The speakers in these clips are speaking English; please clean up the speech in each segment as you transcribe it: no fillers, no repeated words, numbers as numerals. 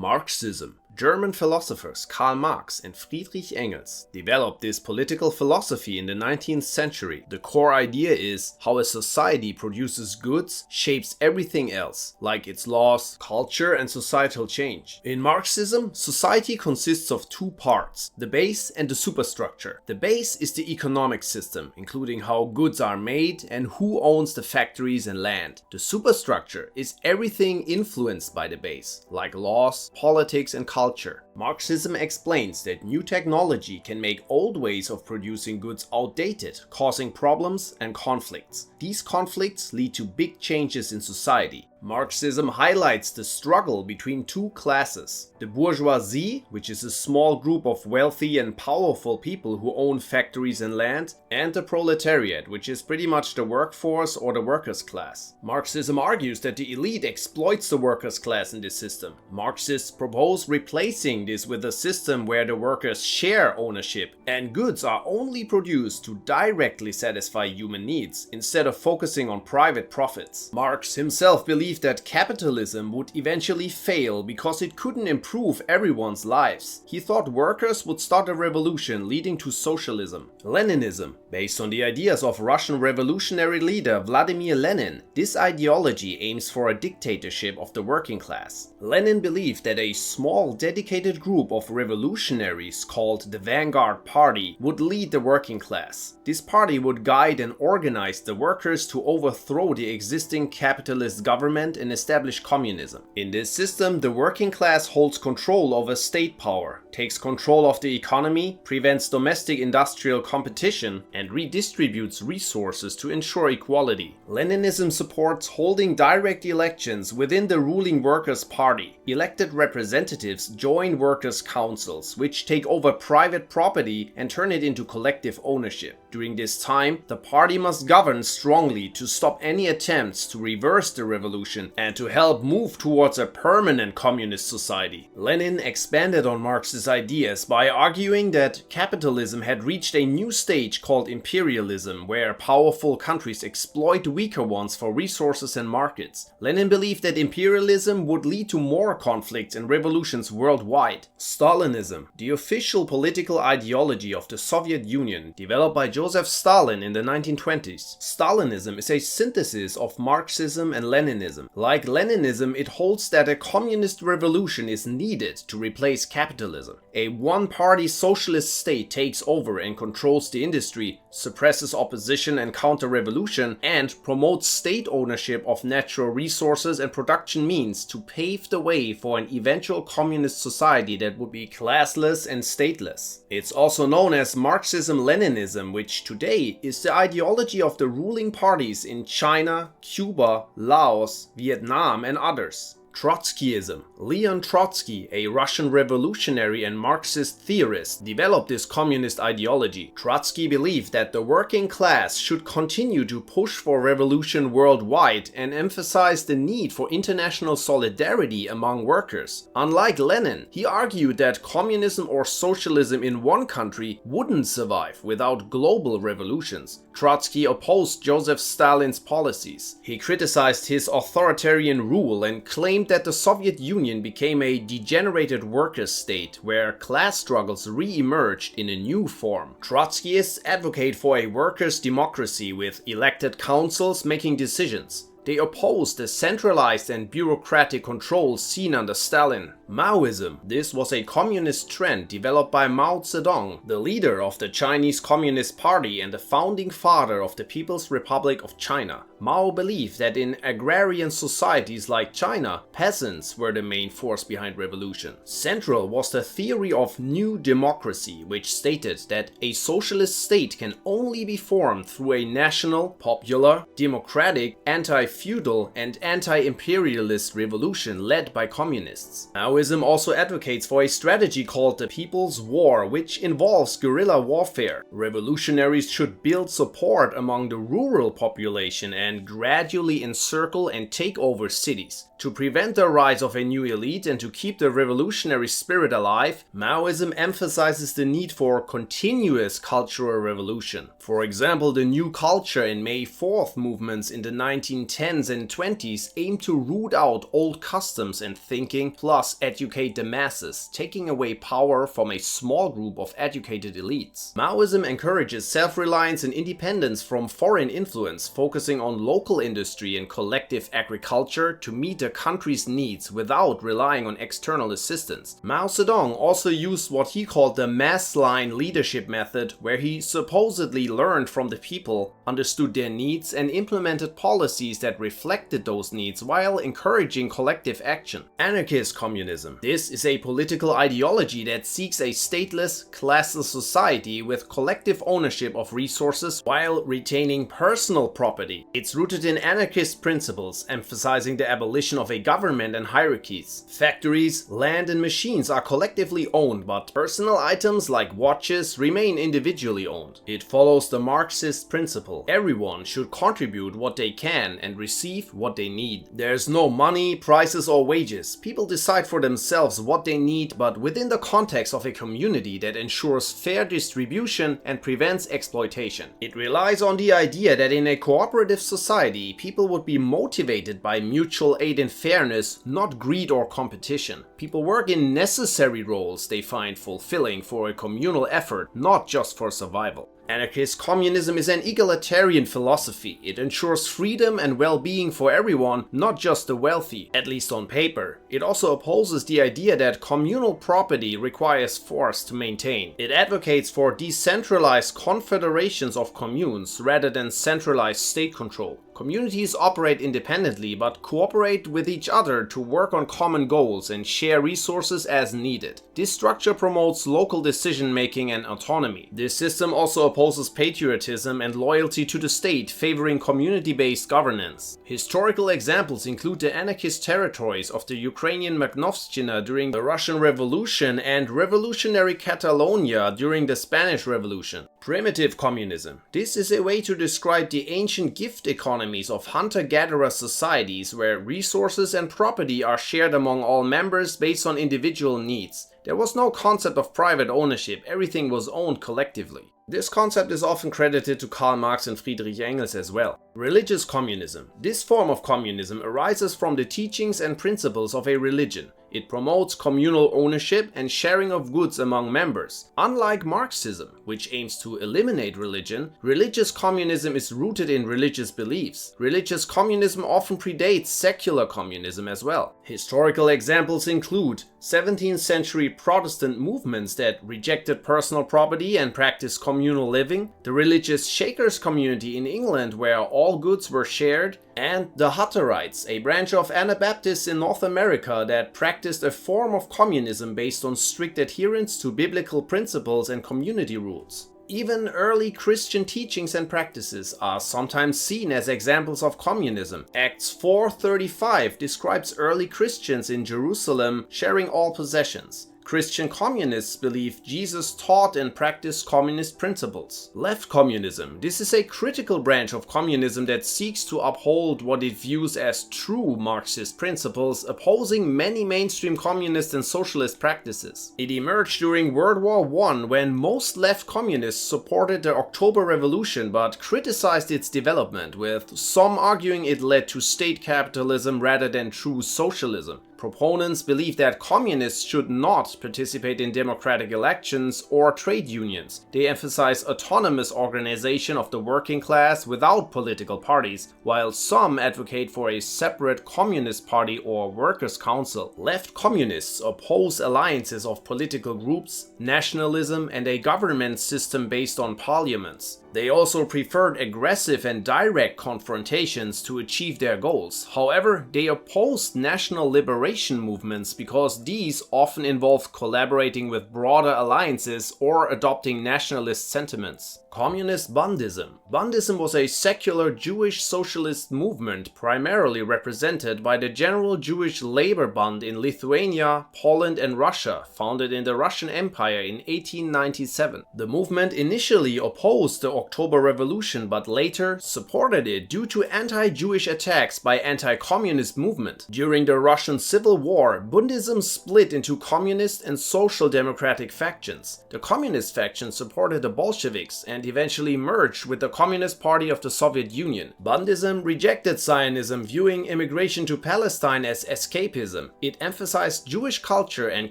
Marxism. German philosophers Karl Marx and Friedrich Engels developed this political philosophy in the 19th century. The core idea is how a society produces goods shapes everything else, like its laws, culture, and societal change. In Marxism, society consists of two parts, the base and the superstructure. The base is the economic system, including how goods are made and who owns the factories and land. The superstructure is everything influenced by the base, like laws, politics, and culture. Marxism explains that new technology can make old ways of producing goods outdated, causing problems and conflicts. These conflicts lead to big changes in society. Marxism highlights the struggle between two classes. The bourgeoisie, which is a small group of wealthy and powerful people who own factories and land, and the proletariat, which is pretty much the workforce or the workers' class. Marxism argues that the elite exploits the workers' class in this system. Marxists propose replacing this with a system where the workers share ownership and goods are only produced to directly satisfy human needs, instead of focusing on private profits. Marx himself believed that capitalism would eventually fail because it couldn't improve everyone's lives. He thought workers would start a revolution leading to socialism. Leninism, based on the ideas of Russian revolutionary leader Vladimir Lenin, this ideology aims for a dictatorship of the working class. Lenin believed that a small dedicated group of revolutionaries called the Vanguard Party would lead the working class. This party would guide and organize the workers to overthrow the existing capitalist government and establish communism. In this system, the working class holds control over state power, takes control of the economy, prevents domestic industrial competition, and redistributes resources to ensure equality. Leninism supports holding direct elections within the ruling Workers' Party. Elected representatives join workers' councils, which take over private property and turn it into collective ownership. During this time, the party must govern strongly to stop any attempts to reverse the revolution and to help move towards a permanent communist society. Lenin expanded on Marx's ideas by arguing that capitalism had reached a new stage called imperialism, where powerful countries exploit weaker ones for resources and markets. Lenin believed that imperialism would lead to more conflicts and revolutions worldwide. Stalinism, the official political ideology of the Soviet Union, developed by Joseph Stalin in the 1920s. Stalinism is a synthesis of Marxism and Leninism. Like Leninism, it holds that a communist revolution is needed to replace capitalism. A one-party socialist state takes over and controls the industry, suppresses opposition and counter-revolution, and promotes state ownership of natural resources and production means to pave the way for an eventual communist society that would be classless and stateless. It's also known as Marxism-Leninism, which today is the ideology of the ruling parties in China, Cuba, Laos, Vietnam, and others. Trotskyism. Leon Trotsky, a Russian revolutionary and Marxist theorist, developed this communist ideology. Trotsky believed that the working class should continue to push for revolution worldwide and emphasized the need for international solidarity among workers. Unlike Lenin, he argued that communism or socialism in one country wouldn't survive without global revolutions. Trotsky opposed Joseph Stalin's policies. He criticized his authoritarian rule and claimed that the Soviet Union became a degenerated workers' state where class struggles re-emerged in a new form. Trotskyists advocate for a workers' democracy with elected councils making decisions. They opposed the centralized and bureaucratic control seen under Stalin. Maoism. This was a communist trend developed by Mao Zedong, the leader of the Chinese Communist Party and the founding father of the People's Republic of China. Mao believed that in agrarian societies like China, peasants were the main force behind revolution. Central was the theory of new democracy, which stated that a socialist state can only be formed through a national, popular, democratic, anti-feudal, and anti-imperialist revolution led by communists. Maoism also advocates for a strategy called the People's War, which involves guerrilla warfare. Revolutionaries should build support among the rural population and gradually encircle and take over cities. To prevent the rise of a new elite and to keep the revolutionary spirit alive, Maoism emphasizes the need for continuous cultural revolution. For example, the New Culture and May 4th movements in the 1910s and 20s aimed to root out old customs and thinking, plus educate the masses, taking away power from a small group of educated elites. Maoism encourages self-reliance and independence from foreign influence, focusing on local industry and collective agriculture to meet the country's needs without relying on external assistance. Mao Zedong also used what he called the mass line leadership method, where he supposedly learned from the people, understood their needs, and implemented policies that reflected those needs while encouraging collective action. Anarchist Communism. This is a political ideology that seeks a stateless, classless society with collective ownership of resources while retaining personal property. It's rooted in anarchist principles, emphasizing the abolition of a government and hierarchies. Factories, land, and machines are collectively owned, but personal items like watches remain individually owned. It follows the Marxist principle: everyone should contribute what they can and receive what they need. There's no money, prices, or wages. People decide for themselves what they need, but within the context of a community that ensures fair distribution and prevents exploitation. It relies on the idea that in a cooperative society, people would be motivated by mutual aid and fairness, not greed or competition. People work in necessary roles they find fulfilling for a communal effort, not just for survival. Anarchist communism is an egalitarian philosophy. It ensures freedom and well-being for everyone, not just the wealthy, at least on paper. It also opposes the idea that communal property requires force to maintain. It advocates for decentralized confederations of communes rather than centralized state control. Communities operate independently but cooperate with each other to work on common goals and share resources as needed. This structure promotes local decision-making and autonomy. This system also opposes patriotism and loyalty to the state, favoring community-based governance. Historical examples include the anarchist territories of the Ukrainian Maghnovshchina during the Russian Revolution and revolutionary Catalonia during the Spanish Revolution. Primitive communism. This is a way to describe the ancient gift economies of hunter-gatherer societies where resources and property are shared among all members based on individual needs. There was no concept of private ownership, everything was owned collectively. This concept is often credited to Karl Marx and Friedrich Engels as well. Religious communism. This form of communism arises from the teachings and principles of a religion. It promotes communal ownership and sharing of goods among members. Unlike Marxism, which aims to eliminate religion, religious communism is rooted in religious beliefs. Religious communism often predates secular communism as well. Historical examples include 17th century Protestant movements that rejected personal property and practiced communal living, the religious Shakers community in England where all goods were shared, and the Hutterites, a branch of Anabaptists in North America that practiced a form of communism based on strict adherence to biblical principles and community rules. Even early Christian teachings and practices are sometimes seen as examples of communism. Acts 4:35 describes early Christians in Jerusalem sharing all possessions. Christian communists believe Jesus taught and practiced communist principles. Left communism. This is a critical branch of communism that seeks to uphold what it views as true Marxist principles, opposing many mainstream communist and socialist practices. It emerged during World War I when most left communists supported the October Revolution but criticized its development, with some arguing it led to state capitalism rather than true socialism. Proponents believe that communists should not participate in democratic elections or trade unions. They emphasize autonomous organization of the working class without political parties, while some advocate for a separate communist party or workers' council. Left communists oppose alliances of political groups, nationalism, and a government system based on parliaments. They also preferred aggressive and direct confrontations to achieve their goals. However, they opposed national liberation movements because these often involved collaborating with broader alliances or adopting nationalist sentiments. Communist Bundism. Bundism was a secular Jewish socialist movement primarily represented by the General Jewish Labor Bund in Lithuania, Poland, and Russia, founded in the Russian Empire in 1897. The movement initially opposed the October Revolution but later supported it due to anti-Jewish attacks by anti-communist movement. During the Russian Civil War, Bundism split into communist and social democratic factions. The communist faction supported the Bolsheviks and and eventually merged with the Communist Party of the Soviet Union. Bundism rejected Zionism, viewing immigration to Palestine as escapism. It emphasized Jewish culture and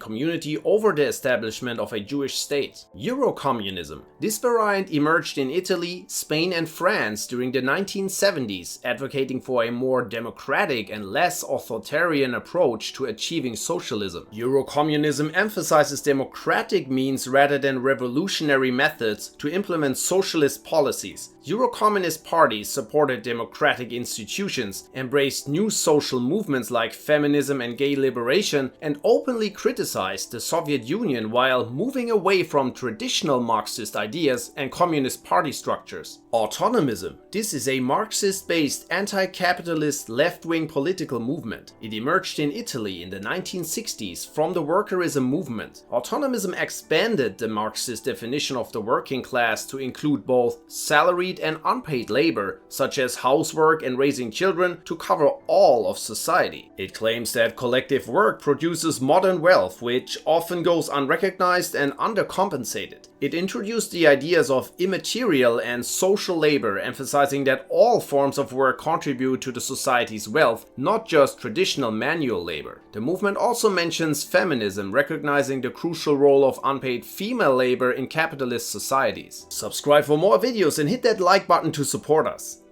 community over the establishment of a Jewish state. Eurocommunism. This variant emerged in Italy, Spain and France during the 1970s, advocating for a more democratic and less authoritarian approach to achieving socialism. Eurocommunism emphasizes democratic means rather than revolutionary methods to implement socialist policies. Eurocommunist parties supported democratic institutions, embraced new social movements like feminism and gay liberation, and openly criticized the Soviet Union while moving away from traditional Marxist ideas and communist party structures. Autonomism. This is a Marxist-based anti-capitalist left-wing political movement. It emerged in Italy in the 1960s from the workerism movement. Autonomism expanded the Marxist definition of the working class to include both salaried and unpaid labor, such as housework and raising children, to cover all of society. It claims that collective work produces modern wealth, which often goes unrecognized and undercompensated. It introduced the ideas of immaterial and social labor, emphasizing that all forms of work contribute to the society's wealth, not just traditional manual labor. The movement also mentions feminism, recognizing the crucial role of unpaid female labor in capitalist societies. Subscribe for more videos and hit that like button to support us.